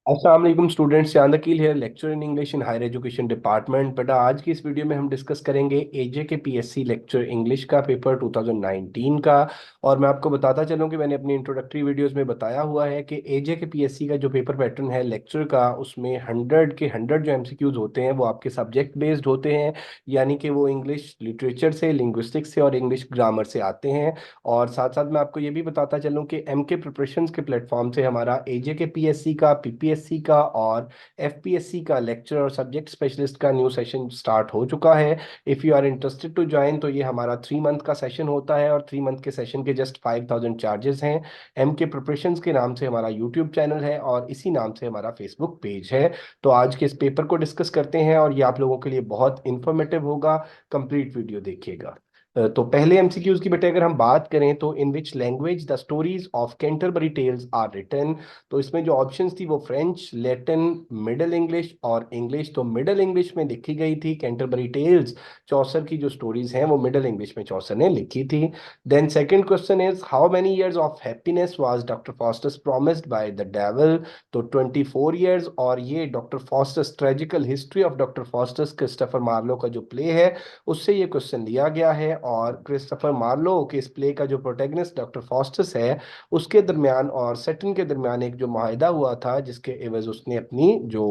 अस्सलाम वालेकुम स्टूडेंट्स, चांद अकील है, lecture in English in higher education department. बेटा आज की इस वीडियो में हम डिस्कस करेंगे एजे के पीएससी लेक्चर इंग्लिश का पेपर 2019 का। और मैं आपको बताता चलूं कि मैंने अपनी इंट्रोडक्टरी वीडियोस में बताया हुआ है कि एजे के पीएससी का जो पेपर पैटर्न है लेक्चर का, उसमें 100 जो एमसीक्यूज होते हैं वो आपके सब्जेक्ट बेस्ड होते हैं। यानी कि वो इंग्लिश लिटरेचर से, लिंग्विस्टिक्स से और इंग्लिश ग्रामर से आते हैं। और साथ साथ मैं आपको ये भी बताता चलूं कि एम के प्रिपरेशंस के प्लेटफॉर्म से हमारा एजे के पीएससी का, पीपीएससी का और एफपीएससी का लेक्चर और सब्जेक्ट स्पेशलिस्ट का न्यू सेशन स्टार्ट हो चुका है। If you are interested to join तो ये हमारा 3 मंथ का सेशन होता है और 3 मंथ के सेशन के जस्ट 5000 चार्जेस हैं। एम के प्रिपरेशंस के नाम से हमारा यूट्यूब चैनल है और इसी नाम से हमारा फेसबुक पेज है। तो आज के इस पेपर को डिस्कस करते हैं और ये आप लोगों के लिए बहुत इंफॉर्मेटिव होगा। कंप्लीट वीडियो देखिएगा। तो पहले एमसीक्यूज की बेटे अगर हम बात करें तो in which language the stories of Canterbury tales are written. तो इसमें जो ऑप्शंस थी वो फ्रेंच, लैटिन, मिडल इंग्लिश और इंग्लिश। तो मिडल इंग्लिश में लिखी गई थी कैंटरबरी टेल्स। चौसर की जो स्टोरीज हैं वो मिडल इंग्लिश में चौसर ने लिखी थी। Then second question is how many years of happiness was doctor Faustus promised by the devil. तो 24 ईयर्स। और ये doctor Faustus tragical history of doctor Faustus Christopher Marlowe का जो प्ले है उससे ये क्वेश्चन लिया गया है। और क्रिस्टोफर मार्लो के इस प्ले का जो प्रोटैगनिस्ट डॉक्टर फॉस्टस है उसके दरमियान और सेटन के दरमियान एक जो माहिदा हुआ था जिसके एवज उसने अपनी जो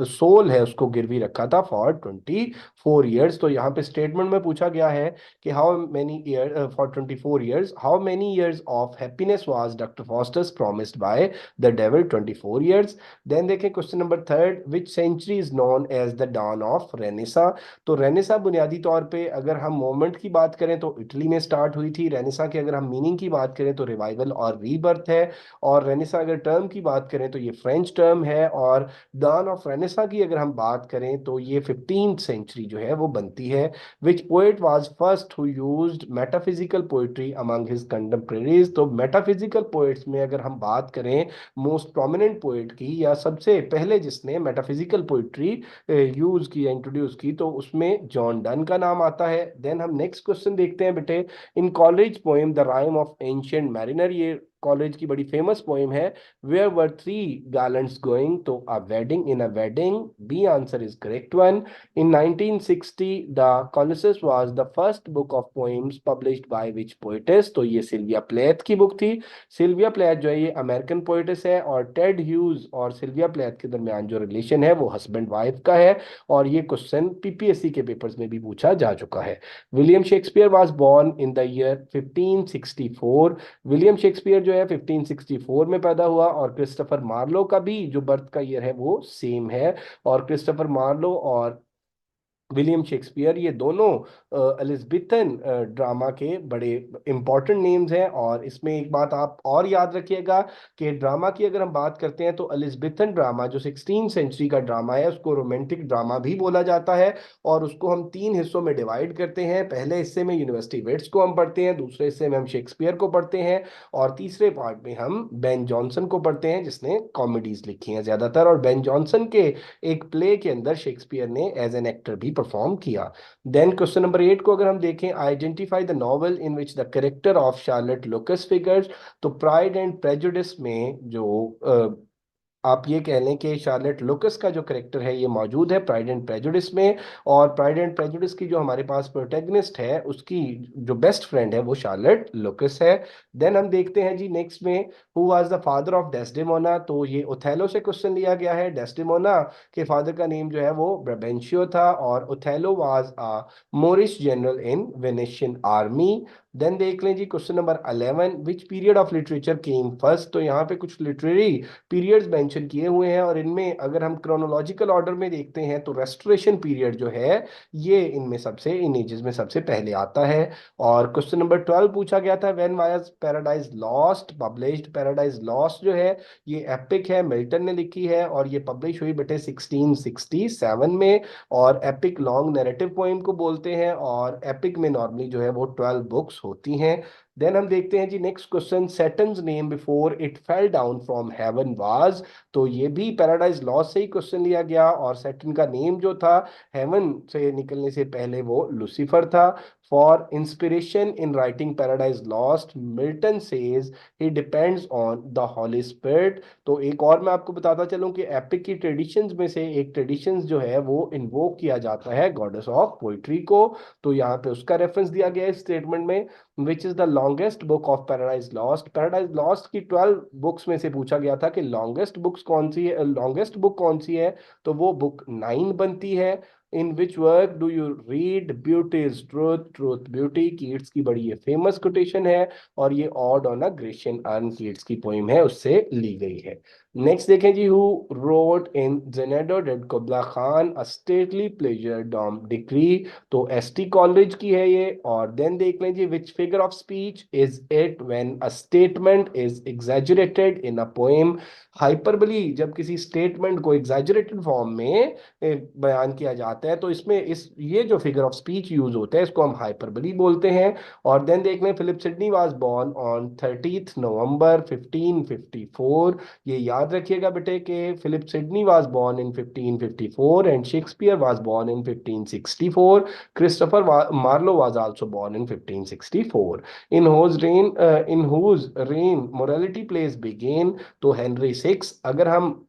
सोल है उसको गिरवी रखा था फॉर 24 ईयर्स। तो यहाँ पे स्टेटमेंट में पूछा गया है कि how many year for 24 years how many years of happiness was doctor Faustus promised by the devil 24 years. Then देखें question number third, which century is known as the dawn of Renaissance. तो renaissance बुनियादी तौर पे अगर हम moment की बात करें तो इटली में स्टार्ट हुई थी। रेनेसा की अगर हम मीनिंग की बात करें तो रिवाइवल और रीबर्थ है। और रेनेसा अगर टर्म की बात करें तो ये फ्रेंच टर्म है। और दान ऑफ रेनेसा की अगर हम बात करें तो ये 15th सेंचुरी जो है वो बनती है। Which poet was first who used metaphysical poetry among his contemporaries. तो मेटाफिजिकल पोएट्स में अगर हम बात करें मोस्ट प्रोमिनेंट पोएट की या सबसे पहले जिसने मेटाफिजिकल पोएट्री यूज की या इंट्रोड्यूस की तो उसमें जॉन डन का नाम आता है। देन हम नेक्स्ट क्वेश्चन देखते हैं बेटे, in Coleridge poem the rime of ancient mariner. ये कॉलेज की बड़ी फेमस पोएम है। Where were three gallants going. तो a wedding in a wedding, B answer is correct one. In 1960 the Colossus was the first book of poems published by which poetess. तो ये Sylvia प्लेथ की book थी। Sylvia प्लेथ जो है ये American poetess है और टेड ह्यूज और सिल्विया प्लेथ के दरमियान जो रिलेशन है वो हस्बैंड वाइफ का है। और ये क्वेश्चन पीपीएससी के पेपर्स में भी पूछा जा चुका है। William Shakespeare was born in the year 1564। William Shakespeare जो है 1564 में पैदा हुआ। और क्रिस्टोफर मार्लो का भी जो बर्थ का ईयर है वो सेम है। और क्रिस्टोफर मार्लो और विलियम शेक्सपियर ये दोनों एलिज़ाबेथन ड्रामा के बड़े इंपॉर्टेंट नेम्स हैं। और इसमें एक बात आप और याद रखिएगा कि ड्रामा की अगर हम बात करते हैं तो एलिज़ाबेथन ड्रामा जो 16 सेंचुरी का ड्रामा है उसको रोमांटिक ड्रामा भी बोला जाता है। और उसको हम 3 हिस्सों में डिवाइड करते हैं। पहले हिस्से में यूनिवर्सिटी वेट्स को हम पढ़ते हैं, दूसरे हिस्से में हम शेक्सपियर को पढ़ते हैं और तीसरे पार्ट में हम बेन जॉनसन को पढ़ते हैं जिसने कॉमेडीज लिखी हैं ज्यादातर। और बेन जॉनसन के एक प्ले के अंदर शेक्सपियर ने एज एन एक्टर भी परफॉर्म किया। देन क्वेश्चन नंबर 8 को अगर हम देखें, identify the novel in which the character of Charlotte Lucas figures. तो प्राइड एंड प्रेजुडिस में जो आप ये कह लें कि शार्लेट लुकस का जो करेक्टर है ये मौजूद है प्राइड एंड प्रेजुडिस में। और प्राइड एंड प्रेजुडिस की जो हमारे पास प्रोटैगनिस्ट है उसकी जो बेस्ट फ्रेंड है वो शार्लेट लुकस है। देन हम देखते हैं जी नेक्स्ट में, who was the father of Desdemona. तो ये ओथेलो से क्वेश्चन लिया गया है। डेस्डेमोना के फादर का नेम जो है वो ब्राबेंशियो था। और Othello was a Moorish general in Venetian army. Then देख लें जी question number 11, which period of literature came first. तो यहाँ पे कुछ लिटरेरी पीरियड्स मेंशन किए हुए हैं और इनमें अगर हम क्रोनोलॉजिकल ऑर्डर में देखते हैं तो रेस्टोरेशन पीरियड जो है ये इनमें सबसे इन एजेस में सबसे पहले आता है। और क्वेश्चन नंबर 12 पूछा गया था, when was paradise lost published. Paradise lost जो है ये एपिक है, मिल्टन ने लिखी है और ये पब्लिश हुई बेटे 1667 में। और एपिक लॉन्ग नैरेटिव पोइम को बोलते हैं और एपिक में नॉर्मली जो है वो 12 बुक्स होती हैं। देन हम देखते हैं जी next question, Saturn's name before it fell down from heaven was. तो ये भी पैराडाइज लॉस्ट से ही क्वेश्चन लिया गया और सैटर्न का नेम जो था हेवन से निकलने से पहले वो लूसीफर था। For inspiration in writing Paradise Lost, Milton says he depends on the Holy Spirit. तो एक और मैं आपको बताता चलूं कि एपिक की ट्रेडिशंस में से एक ट्रेडिशंस जो है वो इन्वोक किया जाता है गॉडेस ऑफ पोइट्री को। तो यहाँ पे उसका रेफरेंस दिया गया है इस स्टेटमेंट में। Which is the longest book of paradise lost? Paradise lost की 12 बुक्स में से पूछा गया था कि लॉन्गेस्ट बुक्स कौन सी है, लॉन्गेस्ट बुक कौन सी है? तो वो बुक 9 बनती है। In which work do you read beauty is truth, truth beauty, Keats की बड़ी ये फेमस कोटेशन है। और ये ode on a Grecian urn, Keats की पोइम है, उससे ली गई है। नेक्स्ट देखें जी, who wrote in Xanadu did Kubla Khan a stately pleasure dome decree? तो एसटी कॉलेज की है ये। और देन देख लें जी, which figure of speech is it when a statement is exaggerated in a poem? Hyperbole जब किसी स्टेटमेंट को एग्जैजुरेटेड फॉर्म में बयान किया जाता है तो इसमें इस ये जो फिगर ऑफ स्पीच यूज होता है इसको हम हाइपरबली बोलते हैं। और देन देख लें, Philip Sidney was born on 30th November 1554। ये याद रखिएगा बेटे कि Philip Sidney was born in 1554 and Shakespeare was born in 1564। Christopher Marlowe was also born in 1564। In whose reign morality plays began? तो हेनरी सिक्स। अगर हम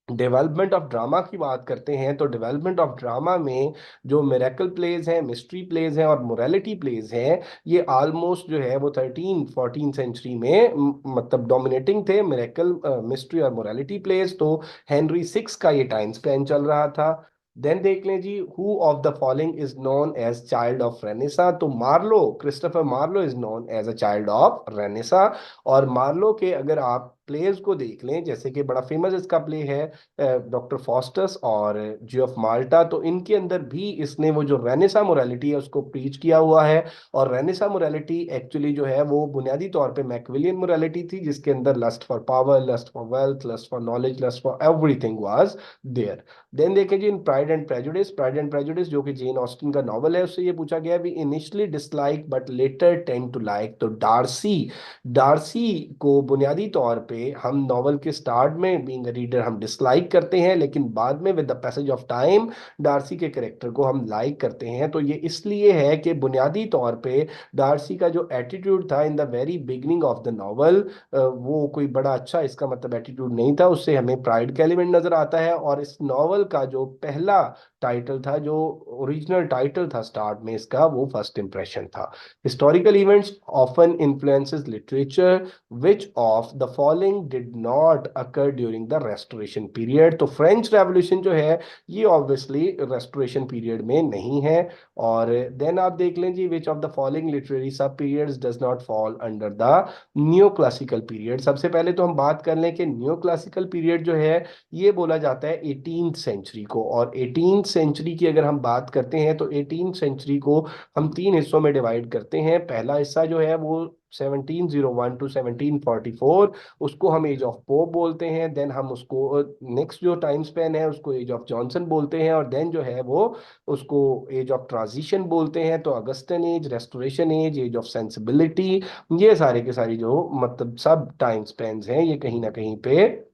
development of drama की बात करते हैं तो डेवलपमेंट ऑफ ड्रामा में जो मिरेकल प्लेज हैं, मिस्ट्री प्लेज हैं और मोरालिटी प्लेज हैं, ये ऑलमोस्ट जो है वो 13 14 सेंचुरी में मतलब डोमिनेटिंग थे, मिरेकल, मिस्ट्री और मोरालिटी प्लेज। तो हेनरी सिक्स का ये टाइम स्पेन चल रहा था। देन देख लें जी, who of the following is known as child of Renaissance? तो Marlowe, Christopher Marlowe is known as a child of Renaissance. और मार्लो के अगर आप प्लेज को देख लें, जैसे कि बड़ा फेमस इसका प्ले है डॉक्टर फॉस्टस और जी ऑफ माल्टा, तो इनके अंदर भी इसने वो जो रेनेसा मोरालिटी है उसको प्रीच किया हुआ है। और रेनेसा मोरालिटी एक्चुअली जो है वो बुनियादी तौर पे मैकविलियन मोरालिटी थी, जिसके अंदर lust for power, lust for wealth, lust for knowledge, lust for everything was there. Then देखें जी, in Pride and Prejudice, Pride and Prejudice जो कि जेन ऑस्टिन का नॉवल है, उससे ये पूछा गया भी initially dislike but later tend to like. तो डार्सी, डार्सी को बुनियादी तौर पे हम नॉवल के स्टार्ट में बीइंग रीडर हम डिसलाइक करते हैं, लेकिन बाद में with the passage of time Darcy के कैरेक्टर को हम लाइक करते हैं। तो ये इसलिए है कि बुनियादी तौर पे डार्सी का जो एटीट्यूड था in the very beginning of the novel, वो कोई बड़ा अच्छा इसका मतलब एटीट्यूड नहीं था, उससे हमें प्राइड का एलिमेंट नजर आता है। और इस नॉवल का जो पहला टाइटल था, जो ओरिजिनल टाइटल था स्टार्ट में इसका, वो फर्स्ट इंप्रेशन था। Historical events often influences literature, which of the following did not occur during the restoration period? तो फ्रेंच रेवोल्यूशन जो है ये ऑब्वियसली रेस्टोरेशन पीरियड में नहीं है। और देन आप देख लें जी, which of the following literary sub periods does not fall under the new classical period? सबसे पहले तो हम बात कर लें कि न्यू क्लासिकल पीरियड जो है ये बोला जाता है 18th सेंचुरी को। और 18th सेंचुरी की अगर हम बात करते हैं तो 18th सेंचुरी को हम तीन हिस्सों में डिवाइड करते हैं। पहला हिस्सा जो है वो 1701 टू 1744, उसको हम एज ऑफ पोप बोलते हैं। देन हम उसको नेक्स्ट जो टाइम स्पेन है उसको एज ऑफ जॉनसन बोलते हैं। और देन जो है वो उसको एज ऑफ ट्रांजिशन बोलते हैं। तो Augustan age, restoration age, age of sensibility, ये सारे के सारी जो मतलब सब टाइम स्पेन्स हैं ये कहीं ना कहीं पे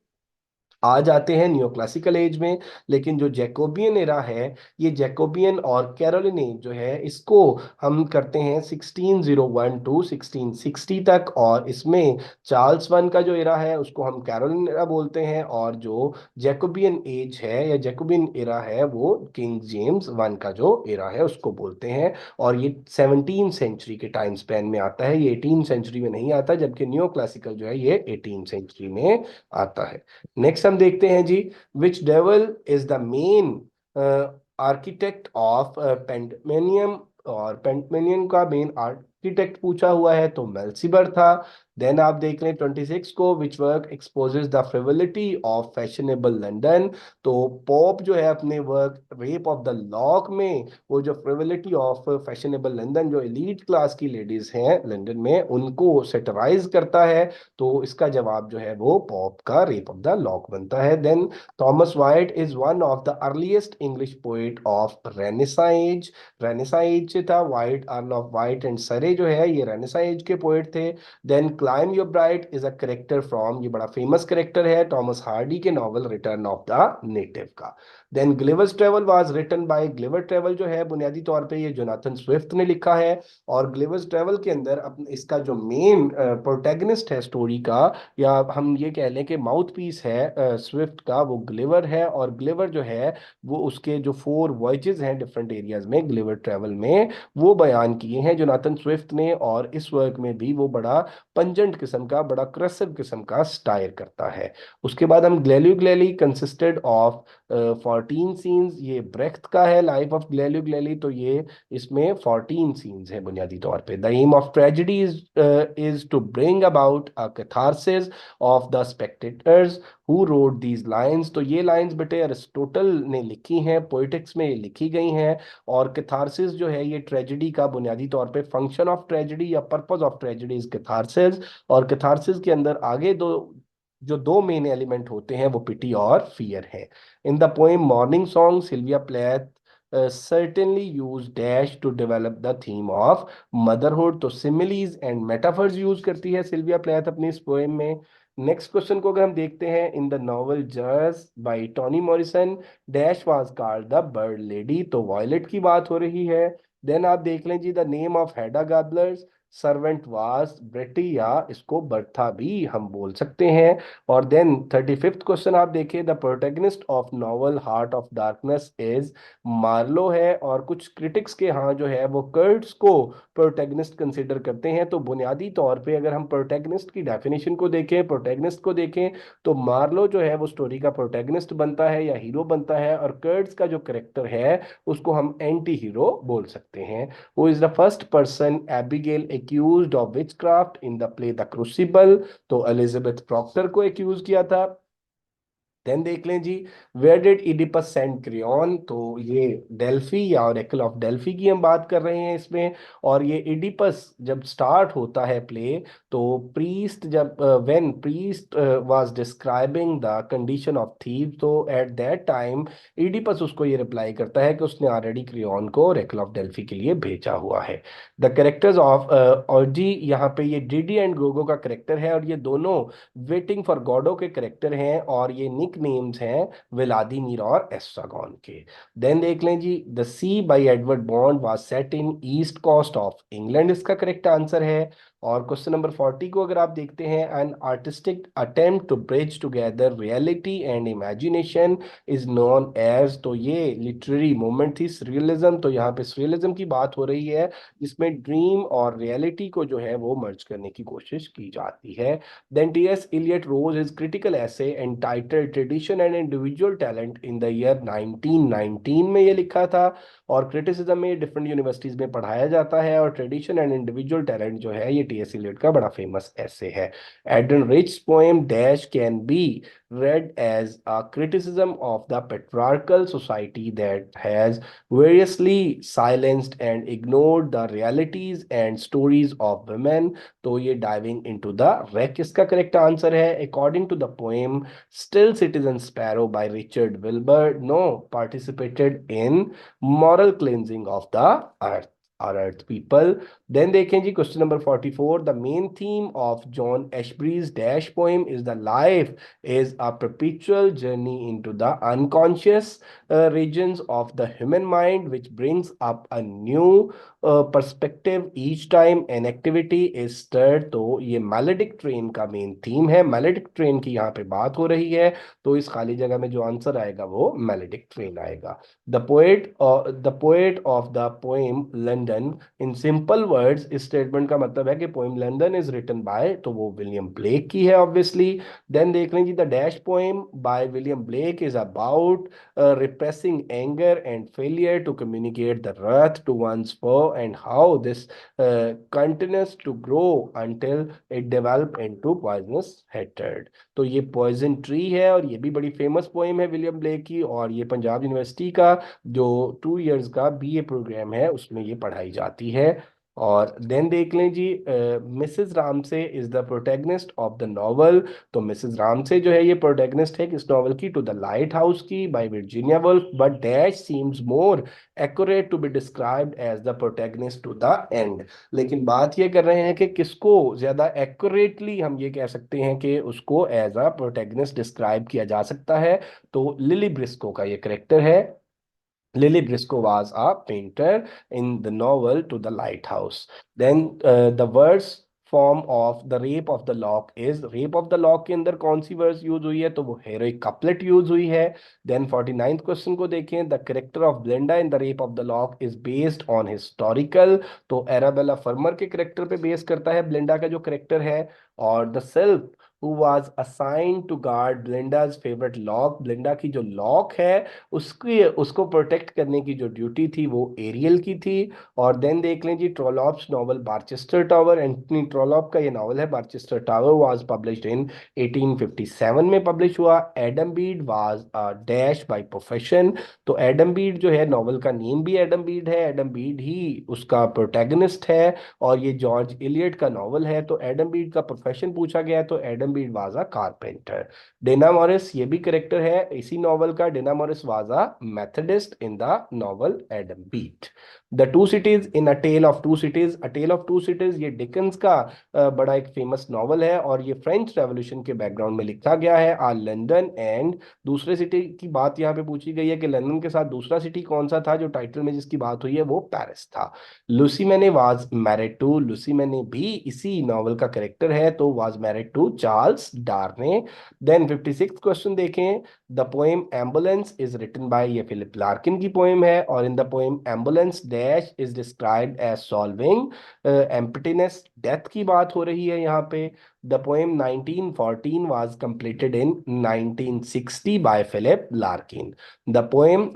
आ जाते हैं नियो क्लासिकल एज में। लेकिन जो जैकोबियन एरा है, ये जैकोबियन और कैरोलिन एज जो है इसको हम करते हैं 1601 टू 1660 तक। और इसमें चार्ल्स वन का जो एरा है उसको हम कैरोलिन एरा बोलते हैं। और जो जैकोबियन एज है या जैकोबियन एरा है वो किंग जेम्स वन का जो एरा है उसको बोलते हैं। और ये 17 सेंचुरी के टाइम स्पेन में आता है, ये 18 सेंचुरी में नहीं आता, जबकि न्यो क्लासिकल जो है ये 18 सेंचुरी में आता है। नेक्स्ट हम देखते हैं जी, which devil is the main architect of Pandemonium? और पेंटमेनियम का मेन आर्किटेक्ट पूछा हुआ है तो मेल्सिबर था। देन आप देख लें 26 को, which work exposes the frivolity of fashionable London? तो पोप जो है अपने work rape of the lock में वो जो फ्रिवलिटी ऑफ फैशनेबल लंदन, जो एलीट क्लास की लेडीज हैं लंदन में, उनको सेटराइज करता है। तो इसका जवाब जो है वो पॉप का रेप ऑफ द लॉक बनता है। Then Thomas Wyatt is one of the earliest English poet of Renaissance age. Renaissance age से था Wyatt, earl of Wyatt and Surrey जो है ये रेनेसा एज के पोएट थे। Then Clym Yeobright is a character from, ये बड़ा famous character है टॉमस हार्डी के novel Return of the Native का। Then Gulliver's Travels was written by, Gulliver travel जो है बुनियादी तौर पे ये जोनाथन स्विफ्ट ने लिखा है। और ग्लिवर्स ट्रेवल के अंदर इसका जो मेन प्रोटैगनिस्ट है स्टोरी का, या हम ये कह लें कि माउथ पीस है स्विफ्ट का, वो ग्लिवर है। और ग्लिवर जो है वो उसके जो 4 वॉयजेज हैं डिफरेंट एरियाज में ग्लिवर ट्रेवल में, वो बयान किए हैं जोनाथन स्विफ्ट ने। और इस वर्क में भी वो बड़ा पंजेंट किस्म का, बड़ा क्रसिव किस्म का स्टाइल करता है। उसके बाद हम ग्लेल्यू ग्लेली कंसिस्टेड ऑफ 14 सीन्स, ये ब्रेख्त का है लाइफ ऑफ ग्लेल्यू ग्लेली, तो ये इसमें 14 सीन्स है बुनियादी तौर पे। The aim of tragedy is to bring about a catharsis of the spectators who wrote these lines, तो ये लाइंस बेटे अरिस्टोटल ने लिखी हैं, पोइटिक्स में ये लिखी गई हैं। और कैथारसिस जो है ये ट्रेजेडी का बुनियादी तौर पे फंक्शन ऑफ ट्रेजेडी या purpose of tragedy is catharsis. और कैथारसिस के अंदर आगे दो मेन एलिमेंट होते हैं वो पिटी और फियर है। In the poem Morning Song Sylvia Plath certainly use dash to develop the theme of motherhood, तो सिमिलीज एंड मेटाफर्स यूज करती है सिल्विया प्लेथ अपनी इस पोएम में। नेक्स्ट क्वेश्चन को अगर हम देखते हैं, इन द नॉवल जर्स by Toni Morrison dash was called the bird lady, तो वॉयलेट की बात हो रही है। देन आप देख लें जी, the name of Hedda Gabler's servant was Berte, या इसको बर्था भी हम बोल सकते हैं। और देन 35th क्वेश्चन आप देखिए, the protagonist of novel Heart of Darkness is Marlow है। और कुछ क्रिटिक्स के यहाँ जो है वो कर्ट्स को प्रोटैगनिस्ट कंसिडर करते हैं। तो बुनियादी तौर पे अगर हम प्रोटैगनिस्ट की डेफिनेशन को देखें, प्रोटैगनिस्ट को देखें, तो मार्लो जो है वो स्टोरी का प्रोटैगनिस्ट बनता है या हीरो बनता है। और कर्ट्स का जो करेक्टर है उसको हम एंटी हीरो बोल सकते हैं। Who is the first person Abigail accused of witchcraft in the play The Crucible, तो एलिजाबेथ प्रॉक्टर को एक्यूज किया था। देन देख लें जी, where did Oedipus send Creon, तो ये डेल्फी या ऑरेकल ऑफ डेल्फी की हम बात कर रहे हैं इसमें। और ये इडिपस जब स्टार्ट होता है प्ले, तो प्रीस्ट जब when priest was describing the condition of thief, तो एट दैट टाइम इडिपस उसको ये रिप्लाई करता है कि उसने ऑलरेडी क्रियोन को ऑरेकल ऑफ डेल्फी के लिए भेजा हुआ है। द कैरेक्टर्स ऑफ ऑर्जी, यहाँ पे ये डिडी एंड गोगो का करेक्टर है, और ये दोनों वेटिंग फॉर गॉडो के करेक्टर हैं। और ये निक नेम्स हैं व्लादिमीर और एस्ट्रागॉन के। देन देख लें जी, The Sea by Edward Bond was set in east coast of England, इसका करेक्ट आंसर है। और क्वेश्चन नंबर 40 को अगर आप देखते हैं, an artistic attempt to bridge together reality and imagination is known as, तो ये लिटरेरी मूवमेंट थी सरियलिज्म। तो यहाँ पे सरियलिज्म की बात हो रही है जिसमें ड्रीम और रियलिटी को जो है वो मर्ज करने की कोशिश की जाती है। Then T.S. Eliot wrote his critical essay entitled Tradition and Individual Talent in the year 1919 में ये लिखा था। और क्रिटिसिज्म में डिफरेंट यूनिवर्सिटीज में पढ़ाया जाता है। और ट्रेडिशन एंड इंडिविजुअल टैलेंट जो है ये टी.एस. इलियट का बड़ा फेमस ऐसे है। Adrienne Rich poem dash can be read as a criticism of the patriarchal society that has variously silenced and ignored the realities and stories of women, तो ये diving into the wreck इसका correct answer है। According to the poem Still Citizen Sparrow by Richard Wilbur, no participated in moral cleansing of the earth, our earth people. Then देखें जी, question number 44, the main theme of John Ashbery's dash poem is the life is a perpetual journey into the unconscious regions of the human mind which brings up a new perspective each time an activity is stirred, तो ये मेलेडिक train का main theme है। मेलेडिक train की यहाँ पे बात हो रही है, तो इस खाली जगह में जो आंसर आएगा वो मेलेडिक ट्रेन आएगा। The poet of the poem London in simple words, इस स्टेटमेंट का मतलब है कि poem London is written by, तो वो विलियम ब्लेक की है ऑब्वियसली। देन देख लें जी, the dash poem by William Blake is about repressing anger and failure to communicate the wrath to one's foe and how this continues to grow until it develop into poisonous hatred, तो ये poison tree है। और ये भी बड़ी famous poem है William Blake की। और ये पंजाब यूनिवर्सिटी का जो 2 इयर्स का बीए प्रोग्राम है उसमें ये पढ़ाई जाती है। और देन देख लें जी, Mrs Ramsay is the protagonist of the novel. तो मिसेस रामसे जो है ये प्रोटैगनिस्ट है किस नॉवल की, टू द लाइट हाउस की, by Virginia Woolf, but dash seems more accurate to be described as the protagonist to the end. लेकिन बात ये कर रहे हैं कि किसको ज्यादा एक्यूरेटली हम ये कह सकते हैं कि उसको एज अ प्रोटैगनिस्ट डिस्क्राइब किया जा सकता है, तो लिली ब्रिस्को का ये करेक्टर है। Lily Briscoe was a painter in the novel To the Lighthouse. Then the verse form of the Rape of the Lock is, Rape of the Lock के अंदर कौन सी वर्स यूज हुई है, तो वो heroic couplet यूज हुई है। Then 49th question को देखें, the character of Belinda in the rape of the lock is based on historical. तो एराबेला फर्मर के करेक्टर पे बेस करता है ब्लेंडा का जो करेक्टर है। और the sylph who was assigned to guard Belinda's favorite lock, Belinda की जो लॉक है उसकी उसको प्रोटेक्ट करने की जो ड्यूटी थी वो एरियल की थी। और देन देख लें जी, ट्रोलॉप्स नॉवल बारचेस्टर टावर, एंटनी ट्रोलॉप का ये नॉवल है बारचेस्टर टावर, वाज पब्लिश्ड इन 1857 में पब्लिश हुआ। Adam Bede was a dash by profession. तो एडम बीड जो है, नॉवल का नेम भी एडम बीड है, एडम बीड ही उसका प्रोटैगनिस्ट है। और ये जॉर्ज इलियट का नॉवल है। तो एडम बीड का प्रोफेशन पूछा गया है, तो Adam Bede was a carpenter. Dinah Morris ये भी करेक्टर है इसी नॉवल का, Dinah Morris was a Methodist in the novel Adam Bede. The two cities in a tale of two cities, a tale of two cities ये Dickens का बड़ा एक famous novel है, और ये फ्रेंच रेवोल्यूशन के बैकग्राउंड में लिखा गया है। आ लंदन एंड, दूसरे सिटी की बात यहाँ पे पूछी गई है कि लंदन के साथ दूसरा सिटी कौन सा था, जो टाइटल में जिसकी बात हुई है वो पेरिस था। लूसी मैने वाज मैरिड टू, लूसी मैने भी इसी नॉवल का करेक्टर है, तो was married to Charles Darnay. Then 56 question देखें, the poem Ambulance is written by, ये फिलिप लार्किन की पोएम है। और in the poem Ambulance dash is described as solving emptiness, death की बात हो रही है यहाँ पे। The poem 1914 was completed in 1960 by Philip Larkin. The poem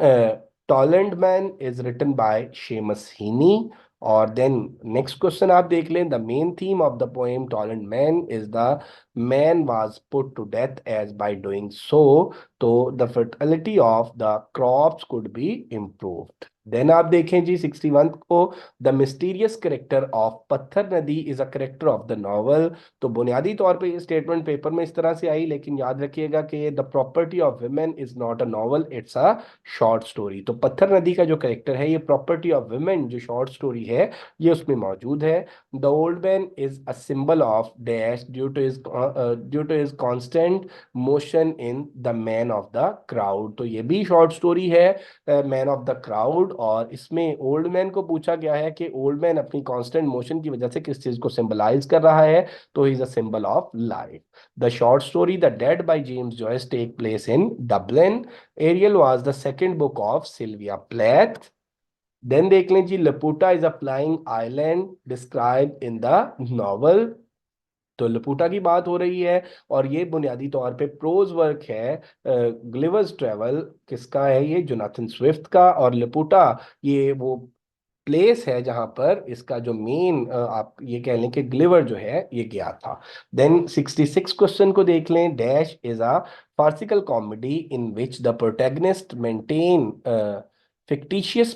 Tollund Man is written by Seamus Heaney. और देन नेक्स्ट क्वेश्चन आप देख लें, the main theme of the poem Tollund Man is the man was put to death as by doing so, तो the fertility of the crops could be improved। Then आप देखें जी 61 को, the mysterious character of पत्थर नदी is a character of the novel. तो बुनियादी तौर पे ये स्टेटमेंट पेपर में इस तरह से आई, लेकिन याद रखिएगा कि the property of women is not a novel, it's a short story. तो पत्थर नदी का जो करेक्टर है, ये प्रॉपर्टी ऑफ वुमेन जो शॉर्ट स्टोरी है ये उसमें मौजूद है। The old man is a symbol of dash due to his constant motion in the man of the crowd. तो ये भी शॉर्ट स्टोरी है, मैन ऑफ द क्राउड। और इसमें ओल्ड मैन को पूछा गया है कि ओल्ड मैन अपनी कांस्टेंट मोशन की वजह से किस चीज को सिंबलाइज कर रहा है, तो he is a symbol of life. The short story The Dead by James Joyce take place in Dublin. Ariel was the second book of Sylvia Plath. Then देख लें जी, Laputa is a flying island describe in the novel. तो Laputa की बात हो रही है, और ये बुनियादी तौर पे प्रोज वर्क है। ग्लिवर्स ट्रेवल किसका है, ये जोनाथन स्विफ्ट का। और लपूटा ये वो प्लेस है जहां पर इसका जो मेन आप ये कह लें कि ग्लिवर जो है ये गया था। देन 66 क्वेश्चन को देख लें, dash is a farcical comedy in which the protagonist maintain fictitious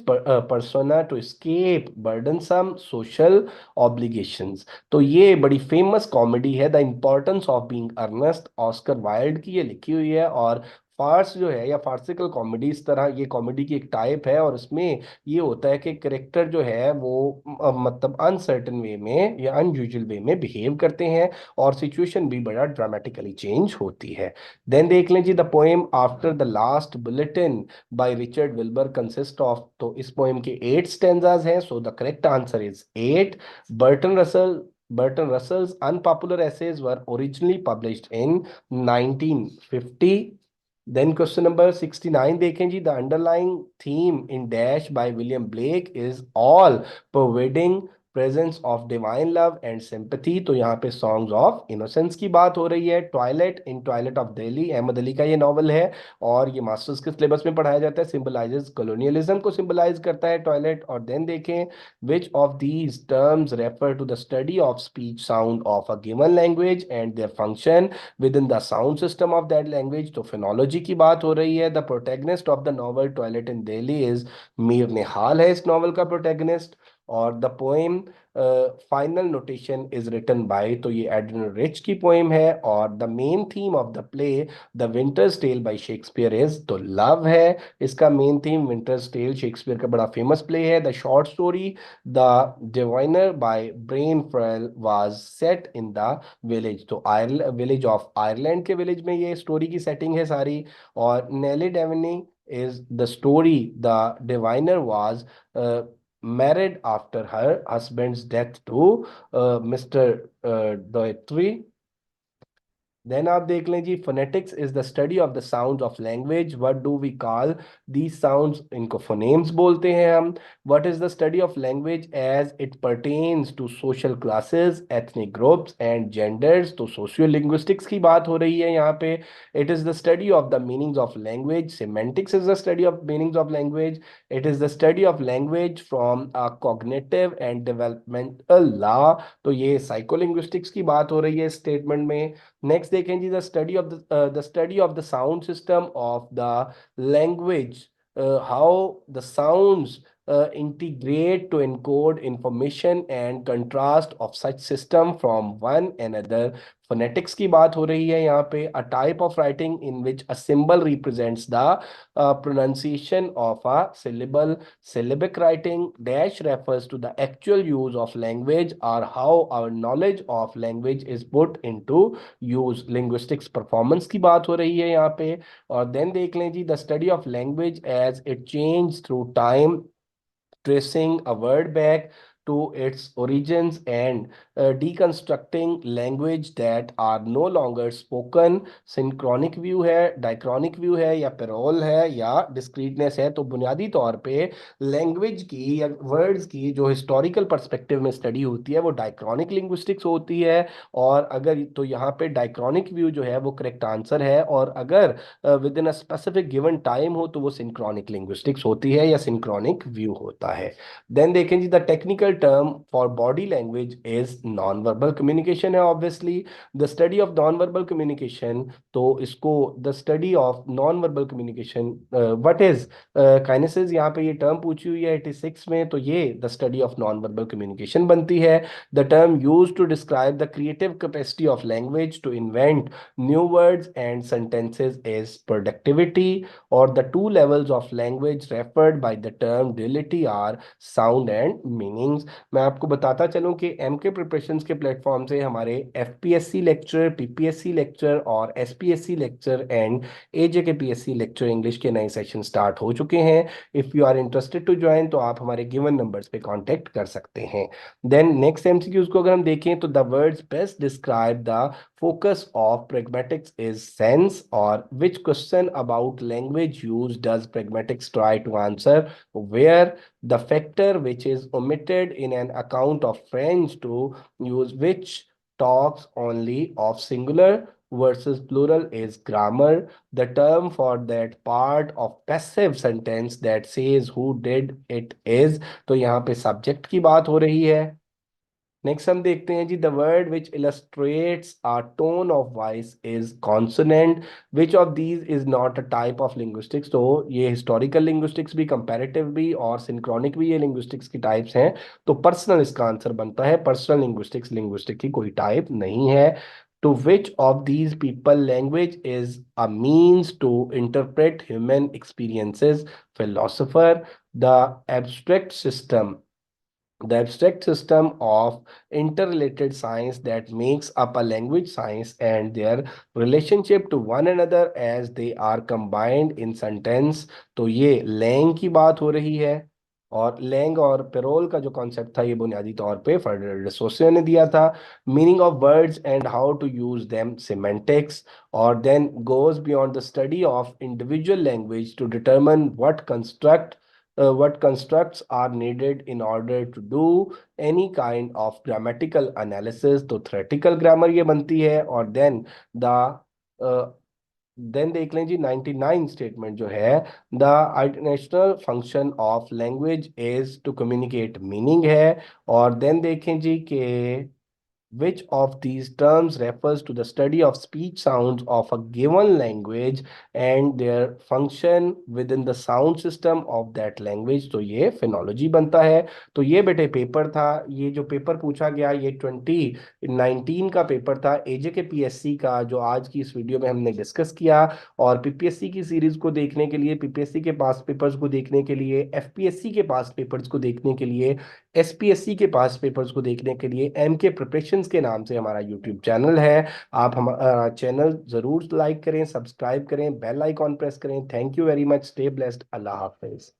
persona to escape burdensome social obligations। तो ये बड़ी फेमस कॉमेडी है, the importance of being earnest, Oscar Wilde की ये लिखी हुई है। और फार्स जो है या फार्सिकल कॉमेडी, इस तरह ये कॉमेडी की एक टाइप है, और इसमें ये होता है कि करेक्टर जो है वो मतलब अनसर्टेन वे में या अनयूजुअल वे में बिहेव करते हैं, और सिचुएशन भी बड़ा ड्रामेटिकली चेंज होती है। देन देख लें जी, the poem After the Last Bulletin by Richard Wilbur consist of, तो इस पोएम के 8 स्टेंजाज हैं, so the correct answer is 8। Bertrand Russell Burton Russell's unpopular essays were originally published in 1950। Then question number 69 देखें जी, the underlying theme in Dash by William Blake is all pervading presence of divine love and sympathy। तो यहाँ पे songs of innocence की बात हो रही है। Twilight in Twilight of Delhi Ahmad Ali का ये नॉवल है, और ये मास्टर्स के सिलेबस में पढ़ाया जाता है। सिंबलाइजेस colonialism को सिंबलाइज करता है टॉयलेट। और देन देखें, which of these terms refer to the study of speech sound of a given language and their function within the sound system of that language. तो phonology की बात हो रही है। The protagonist of the novel Twilight in Delhi is Mir Nihal है इस novel का protagonist. और the poem Final Notations is written by, तो ये एडरिन रिच की पोएम है। और the main theme of the play The Winter's Tale by Shakespeare is, तो लव है इसका main theme. Winters tell Shakespeare का बड़ा फेमस प्ले है। The short story the diviner by Brian Friel was set in the village, तो Ireland, village of Ireland के village में ये स्टोरी की सेटिंग है सारी। और Nellie Devaney is the story. The diviner was married after her husband's death to Mr. Doitry. Then आप देख लें जी, phonetics is the study of the sounds of language. What do we call these sounds, इनको phonemes बोलते हैं हम। What is the study of language as it pertains to social classes, ethnic groups and genders, तो sociolinguistics की बात हो रही है यहाँ पे। It is the study of the meanings of language. Semantics is the study of meanings of language. It is the study of language from a cognitive and developmental law, तो ये psycholinguistics की बात हो रही है स्टेटमेंट में। Next देखें जी, the study of the sound system of the language, how the sounds integrate to encode information and contrast of such system from one another. phonetics की बात हो रही है यहाँ पे। a type of writing in which a symbol represents the pronunciation of a syllable. Syllabic writing dash refers to the actual use of language or how our knowledge of language is put into use. linguistics performance की बात हो रही है यहाँ पे। और then देख लें जी, the study of language as it change through time, tracing a word back to its origins and deconstructing language that are no longer spoken. Synchronic view है, डाइक्रॉनिक व्यू है, या पेरोल है, या डिस्क्रीटनेस है। तो बुनियादी तौर पे लैंग्वेज की या वर्ड्स की जो हिस्टोरिकल पर्सपेक्टिव में स्टडी होती है वो डाइक्रॉनिक लिंग्विस्टिक्स होती है। और अगर तो यहाँ पे डाइक्रॉनिक व्यू जो है वो करेक्ट आंसर है। और अगर with in a specific given time हो तो वो सिंक्रोनिक लिंग्विस्टिक्स होती है या सिंक्रोनिक व्यू होता है। देन देखें जी, the technical term for body language is non verbal communication है obviously. The study of non verbal communication, तो इसको the study of non verbal communication, what is kinesis, यहाँ पे ये टर्म पूछी हुई है 86 में, तो ये the study of non verbal communication बनती है। The term use to describe the creative capacity of language to invent new words and sentences is productivity. Or the two levels of language referred by the term duality are sound and meanings. मैं आपको बताता चलूं कि M के preparation के platform से हमारे FPSC lecture, PPSC lecture और एसपीएससी लेक्चर एंड एजे के पीएससी लेक्चर इंग्लिश के नए सेशन स्टार्ट हो चुके हैं। If you are interested to join तो आप हमारे गिवन नंबर्स पे कांटेक्ट कर सकते हैं। देन नेक्स्ट एमसीक्यूज को अगर हम देखें तो the words best describe the focus of pragmatics is sense, or which question about language use does pragmatics try to answer, where the factor which is omitted in an account of French to use which talks only of singular versus plural is grammar. The term for that part of passive sentence that says who did it is, तो यहाँ पे subject की बात हो रही है। Next हम देखते हैं जी, the word which illustrates a tone of voice is consonant, which of these is not a type of linguistics. तो ये हिस्टोरिकल लिंग्विस्टिक्स भी, कंपैरेटिव भी और सिंक्रोनिक भी ये लिंग्विस्टिक्स की टाइप्स हैं। तो पर्सनल इसका आंसर बनता है। पर्सनल लिंग्विस्टिक्स लिंग्विस्टिक की कोई टाइप नहीं है। To which of these people language is a means to interpret human experiences? Philosopher. The abstract system, the abstract system of interrelated science that makes up a language science and their relationship to one another as they are combined in sentence, तो ये Lang की बात हो रही है। और Lang और payroll का जो कॉन्सेप्ट था ये बुनियादी तौर पे फर्डिनेंड डिसोसिया ने दिया था। Meaning of words and how to use them, semantics. और then goes beyond the study of individual language to determine what constructs are needed in order to do any kind of grammatical analysis, तो theoretical grammar ये बनती है। और then देख लें जी 99 statement जो है, the identificational function of language is to communicate meaning है। और देन देखें जी कि Which of these terms refers to the study of speech sounds of a given language and their function within the sound system of that language? तो ये फिनोलॉजी बनता है। तो ये बेटे पेपर था, ये जो पेपर पूछा गया ये 2019 का पेपर था एजे के पीएससी का, जो आज की इस वीडियो में हमने डिस्कस किया। और पीपीएससी की सीरीज को देखने के लिए, पीपीएससी के पास पेपर्स को देखने के लिए, एफपीएससी के पास पेपर्स को देखने के लिए, एसपीएससी के पास पेपर्स को देखने के लिए एम के प्रिपरेशंस के नाम से हमारा यूट्यूब चैनल है। आप हमारा चैनल जरूर लाइक करें, सब्सक्राइब करें, बेल आइकॉन प्रेस करें। Thank you very much, stay blessed, Allah Hafiz.